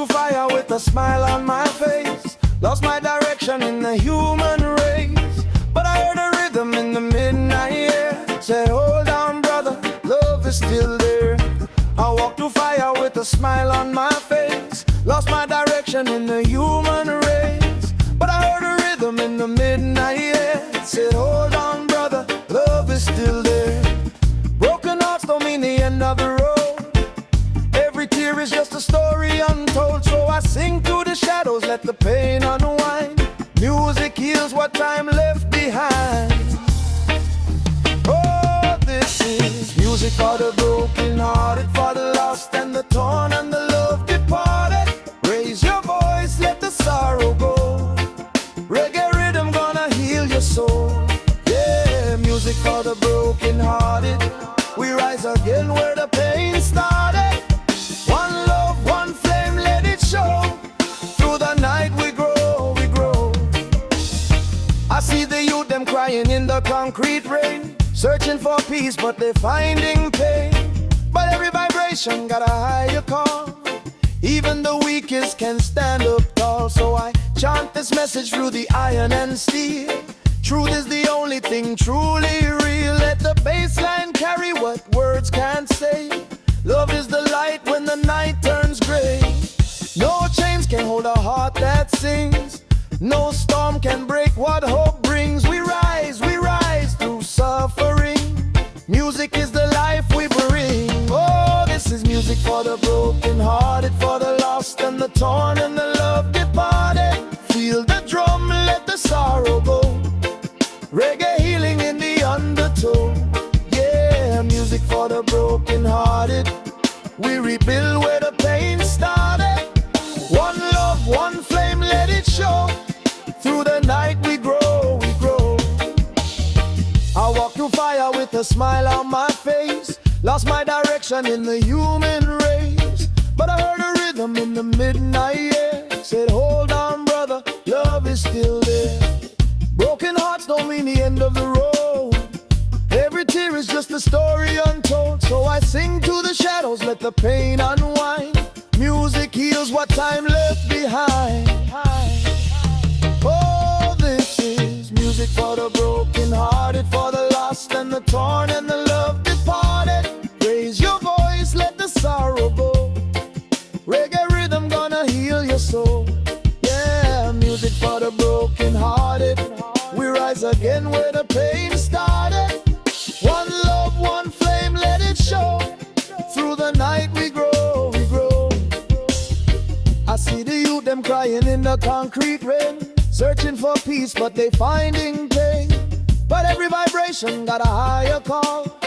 through fire with a smile on my face. Lost my direction in the human race, but I heard a rhythm in the midnight air. Said, hold on, brother, love is still there. I walked through fire with a smile on my face. Lost my direction in the human race, but I heard a rhythm in the midnight air. Said, hold on, brother, love is still there. Broken hearts don't mean the end of the road. Every tear is just a story untold. So I sing through the shadows, let the pain unwind. Music heals what time left behind. Oh, this is music for the broken hearted, for the lost and the torn and the love departed. Raise your voice, let the sorrow go. Reggae rhythm gonna heal your soul. Yeah, music for the broken hearted. We rise again where the pain started. One love, one flame, let it show. Through the night we grow, we grow. I see the youth, them crying in the concrete rain, searching for peace, but they're finding pain. But every vibration got a higher call. Even the weakest can stand up tall. So I chant this message through the iron and steel. Truth is the only thing truly real. Let the bassline carry what words can't say. Love is the light when the night turns gray. No chains can hold a heart that sings. No storm can break what hope brings. We rise through suffering. Music is the life we bring. Oh, this is music for the broken hearted, for the lost and the torn and the love departed. Feel the drum, let the sorrow go. Reggae healing in the undertow. Yeah, music for the broken hearted. We rebuild where the pain started. One love, one flame, let it show. Through the night we grow, we grow. I walk through fire with a smile on my face. Lost my direction in the human race, but I heard a rhythm in the midnight air. Said, hold on, brother, love is still there. Broken hearts don't mean the end of the road. Every tear is just a story untold. So I sing to the shadows, let the pain unwind. Music heals what time left behind. Oh, this is music for the broken hearted, for the lost and the torn and the love departed. Raise your voice, let the sorrow go. Reggae rhythm gonna heal your soul. Yeah, music for the broken hearted. We rise again where the pain started. One love, one flame, let it show. Through the night we grow, we grow. I see the youth, them crying in the concrete rain, searching for peace, but they finding pain. But every vibration got a higher call.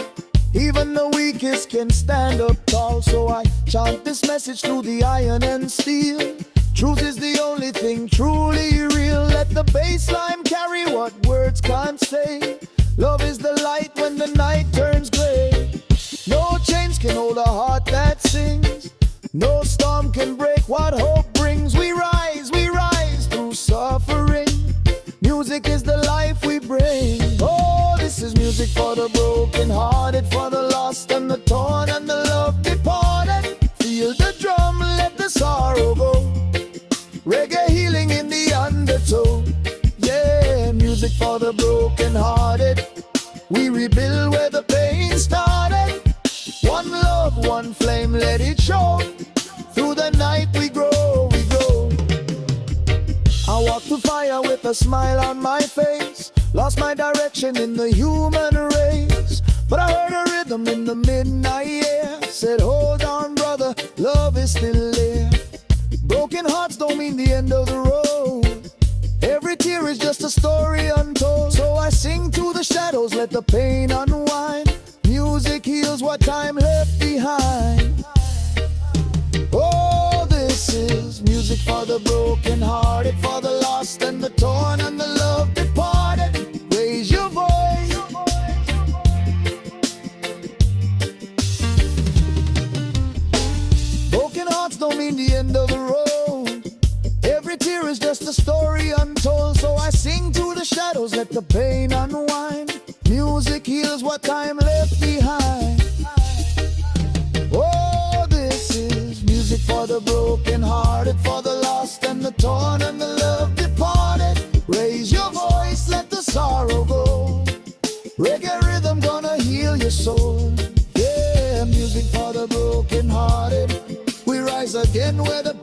Even the weakest can stand up tall. So I chant this message through the iron and steel. Truth is the only thing truly real. Let the bassline carry what words can't say. Love is the light when the night turns gray. No chains can hold a heart that sings. No storm can break what hope brings. We rise through suffering. Music is the life we bring. Oh, this is music for the broken hearted, for the lost and the torn and the love departed. Feel the drum, let the sorrow go. Reggae healing in the undertow. Yeah, music for the broken hearted. We rebuild where the pain started. One love, one flame, let it show. Through the night we grow, we grow. I walk through fire with a smile on my face. Lost my direction in the human race, but I heard a rhythm in the midnight air. Said, hold on, brother, love is still there. Broken hearts don't mean the end of the road. Every tear is just a story untold. So I sing to the shadows, let the pain unwind. Music heals what time left behind. Oh, this is music for the broken hearted, for the lost and the torn and the love departed. Raise your voice. Broken hearts don't mean the end of the road. Every tear is just a story untold. So I sing to the shadows, let the pain unwind. Music heals what time left behind. Oh, this is music for the broken hearted, rise again where the